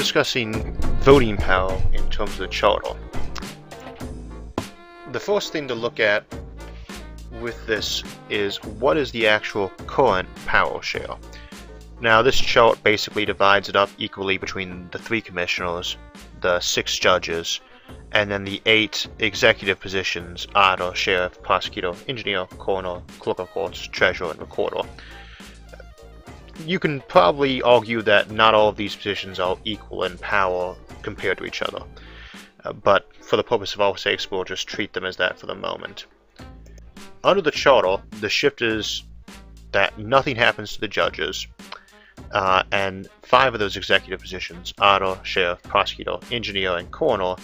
discussing voting power in terms of the charter. The first thing to look at with this is what is the actual current power share. Now this chart basically divides it up equally between the 3 commissioners, the 6 judges, and then the 8 executive positions: auditor, sheriff, prosecutor, engineer, coroner, clerk of courts, treasurer, and recorder. You can probably argue that not all of these positions are equal in power compared to each other, but for the purpose of our sakes, we'll just treat them as that for the moment. Under the charter, the shift is that nothing happens to the judges, and 5 of those executive positions, auditor, sheriff, prosecutor, engineer, and coroner,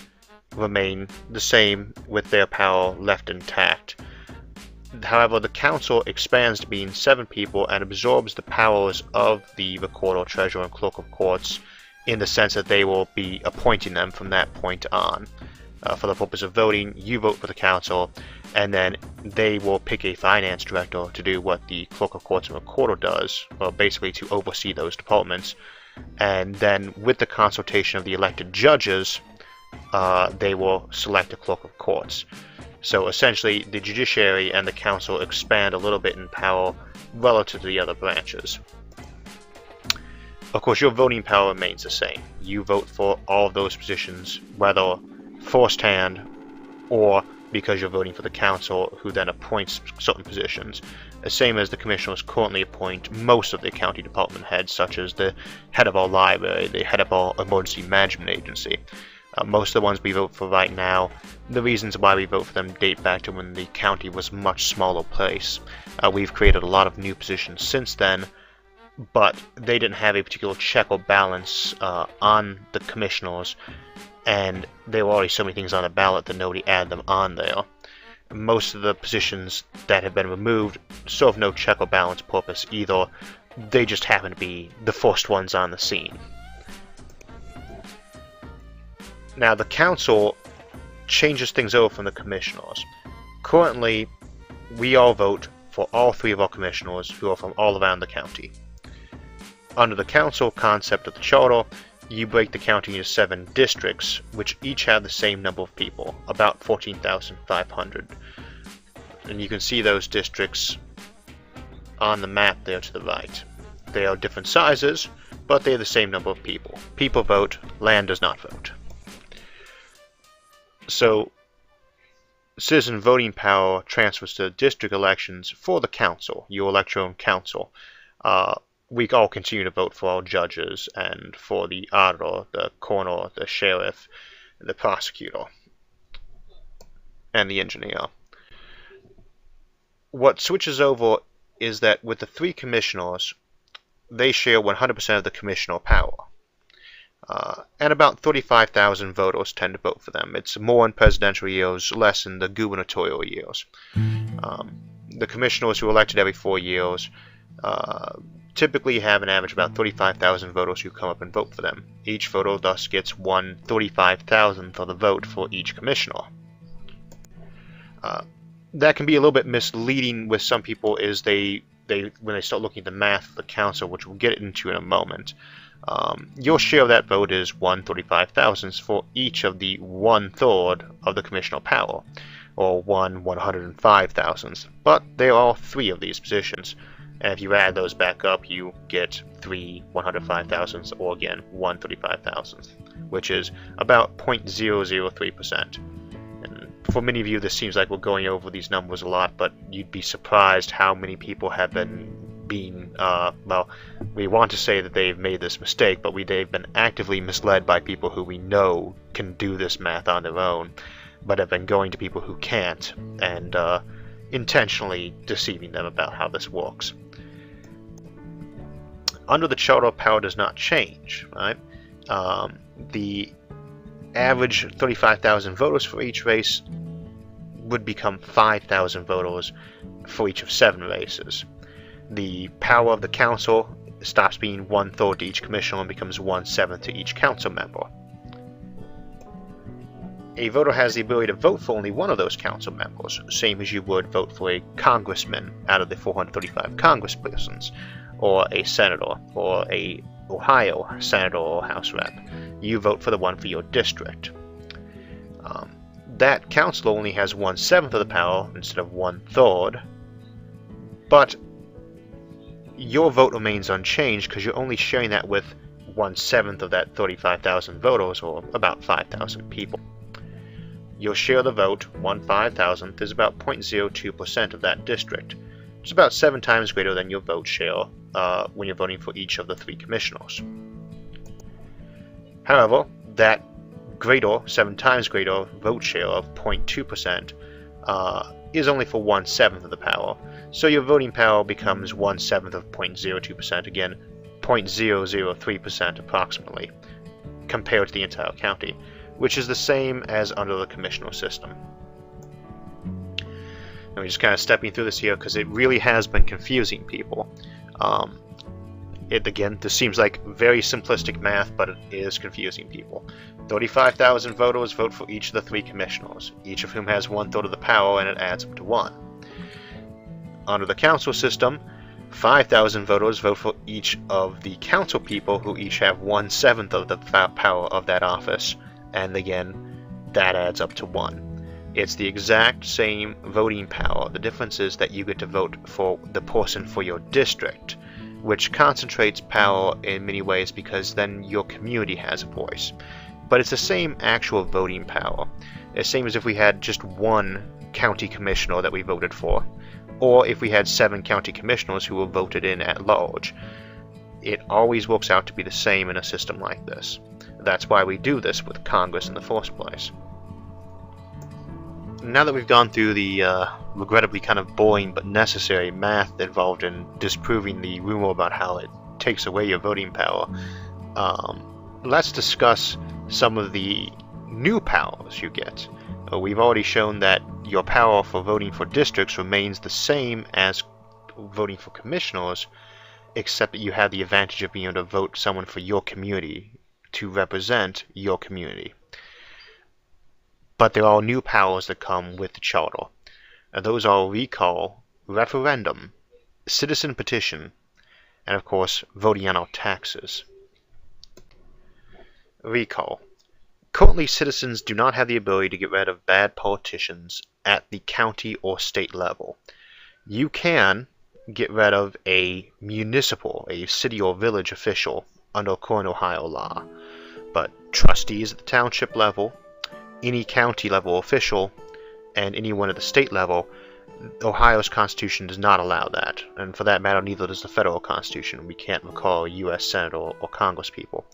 remain the same with their power left intact. However, the council expands to being 7 people and absorbs the powers of the recorder, treasurer, and clerk of courts, in the sense that they will be appointing them from that point on. For the purpose of voting, you vote for the council, and then they will pick a finance director to do what the clerk of courts and recorder does, or basically to oversee those departments. And then with the consultation of the elected judges, they will select a clerk of courts. So essentially, the judiciary and the council expand a little bit in power relative to the other branches. Of course, your voting power remains the same. You vote for all of those positions, whether firsthand or because you're voting for the council, who then appoints certain positions. The same as the commissioners currently appoint most of the county department heads, such as the head of our library, the head of our emergency management agency. Most of the ones we vote for right now, the reasons why we vote for them date back to when the county was a much smaller place. We've created a lot of new positions since then, but they didn't have a particular check or balance on the commissioners, and there were already so many things on the ballot that nobody added them on there. Most of the positions that have been removed serve no check or balance purpose either. They just happen to be the first ones on the scene. Now, the council changes things over from the commissioners. Currently, we all vote for all 3 of our commissioners who are from all around the county. Under the council concept of the charter, you break the county into 7 districts, which each have the same number of people, about 14,500. And you can see those districts on the map there to the right. They are different sizes, but they are the same number of people. People vote, land does not vote. So, citizen voting power transfers to district elections for the council. You elect your own council. We all continue to vote for our judges and for the auditor, the coroner, the sheriff, the prosecutor, and the engineer. What switches over is that with the 3 commissioners, they share 100% of the commissioner power. And about 35,000 voters tend to vote for them. It's more in presidential years, less in the gubernatorial years. The commissioners who are elected every 4 years typically have an average of about 35,000 voters who come up and vote for them. Each voter thus gets 1/35,000th of the vote for each commissioner. That can be a little bit misleading with some people is when they start looking at the math of the council, which we'll get into in a moment. Your share of that vote is 1/35,000th for each of the 1/3 of the commissioner power, or 1/105,000th. But there are 3 of these positions, and if you add those back up, you get 3 105,000ths, or again 1/35,000th, which is about 0.003%. And for many of you, this seems like we're going over these numbers a lot, but you'd be surprised how many people have been well, we want to say that they've made this mistake, but they've been actively misled by people who we know can do this math on their own, but have been going to people who can't, and intentionally deceiving them about how this works. Under the charter, power does not change, right? The average 35,000 voters for each race would become 5,000 voters for each of 7 races. The power of the council stops being 1/3 to each commissioner and becomes 1/7 to each council member. A voter has the ability to vote for only one of those council members, same as you would vote for a congressman out of the 435 congresspersons, or a senator, or a Ohio senator or House rep. You vote for the one for your district. That council only has 1/7 of the power instead of 1/3, but your vote remains unchanged because you're only sharing that with 1/7 of that 35,000 voters, or about 5,000 people. Your share of the vote, 1/5000th, is about 0.02% of that district. It's about 7 times greater than your vote share when you're voting for each of the 3 commissioners. However, that 7 times greater vote share of 0.2% is only for 1/7 of the power, so your voting power becomes 1/7 of 0.02%, again 0.003% approximately, compared to the entire county, which is the same as under the commissioner system. And we're just kind of stepping through this here because it really has been confusing people. Again, this seems like very simplistic math, but it is confusing people. 35,000 voters vote for each of the 3 commissioners, each of whom has 1/3 of the power, and it adds up to 1. Under the council system, 5,000 voters vote for each of the council people, who each have 1/7 of the power of that office, and again, that adds up to 1. It's the exact same voting power. The difference is that you get to vote for the person for your district, which concentrates power in many ways because then your community has a voice. But it's the same actual voting power. It's the same as if we had just 1 county commissioner that we voted for, or if we had 7 county commissioners who were voted in at large. It always works out to be the same in a system like this. That's why we do this with Congress in the first place. Now that we've gone through the regrettably kind of boring but necessary math involved in disproving the rumor about how it takes away your voting power, let's discuss some of the new powers you get. We've already shown that your power for voting for districts remains the same as voting for commissioners, except that you have the advantage of being able to vote someone for your community to represent your community. But there are new powers that come with the charter. Those are recall, referendum, citizen petition, and of course voting on our taxes. Recall. Currently, citizens do not have the ability to get rid of bad politicians at the county or state level. You can get rid of a municipal, a city or village official under current Ohio law, but trustees at the township level, any county level official, and anyone at the state level, Ohio's Constitution does not allow that, and for that matter neither does the federal Constitution. We can't recall U.S. Senate or Congress people.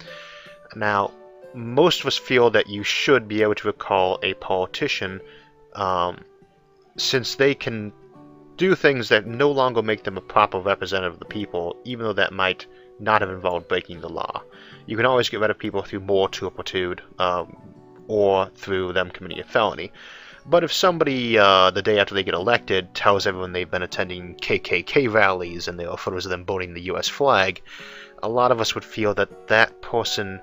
Now, most of us feel that you should be able to recall a politician since they can do things that no longer make them a proper representative of the people, even though that might not have involved breaking the law. You can always get rid of people through moral turpitude, or through them committing a felony. But if somebody, the day after they get elected, tells everyone they've been attending KKK rallies and there are photos of them burning the U.S. flag, a lot of us would feel that that person,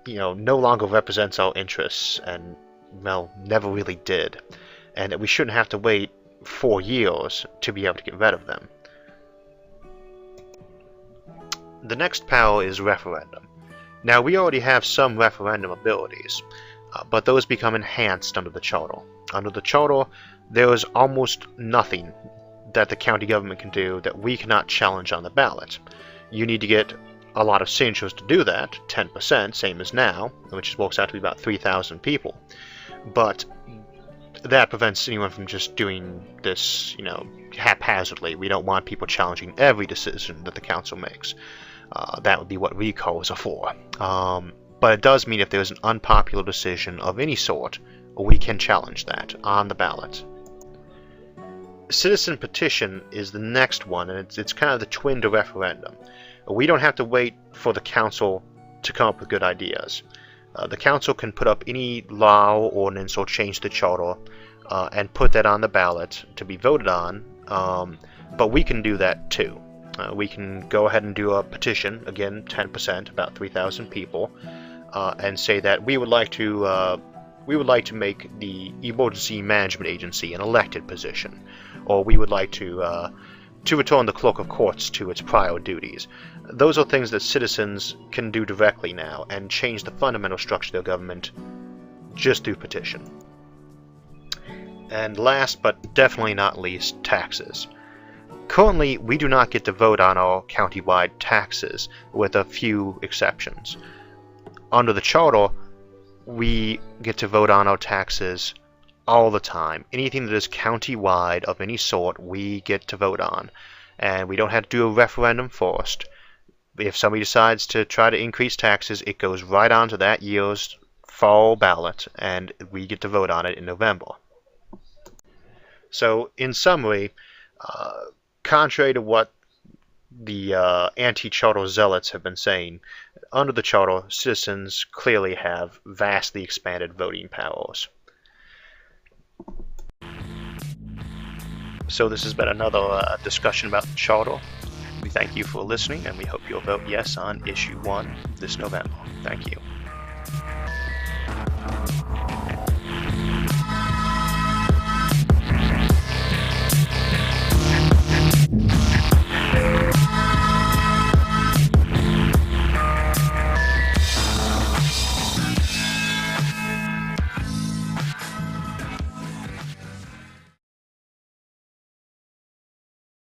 no longer represents our interests and, well, never really did. And that we shouldn't have to wait 4 years to be able to get rid of them. The next power is referendum. Now, we already have some referendum abilities, but those become enhanced under the charter. Under the charter, there is almost nothing that the county government can do that we cannot challenge on the ballot. You need to get a lot of signatures to do that, 10%, same as now, which works out to be about 3,000 people. But that prevents anyone from just doing this, haphazardly. We don't want people challenging every decision that the council makes. That would be what recalls are for. But it does mean if there's an unpopular decision of any sort, we can challenge that on the ballot. Citizen petition is the next one, and it's kind of the twin to referendum. We don't have to wait for the council to come up with good ideas. The council can put up any law or ordinance or change the charter and put that on the ballot to be voted on, but we can do that too. We can go ahead and do a petition, again 10%, about 3,000 people, and say that we would like to make the Emergency Management Agency an elected position, or we would like to to return the Clerk of Courts to its prior duties. Those are things that citizens can do directly now and change the fundamental structure of their government just through petition. And last but definitely not least, taxes. Currently, we do not get to vote on our county-wide taxes, with a few exceptions. Under the Charter, we get to vote on our taxes all the time. Anything that is county-wide of any sort, we get to vote on. And we don't have to do a referendum first. If somebody decides to try to increase taxes, it goes right on to that year's fall ballot, and we get to vote on it in November. So, in summary, contrary to what the anti-charter zealots have been saying, under the Charter, citizens clearly have vastly expanded voting powers. So this has been another discussion about the Charter. We thank you for listening, and we hope you'll vote yes on Issue 1 this November. Thank you.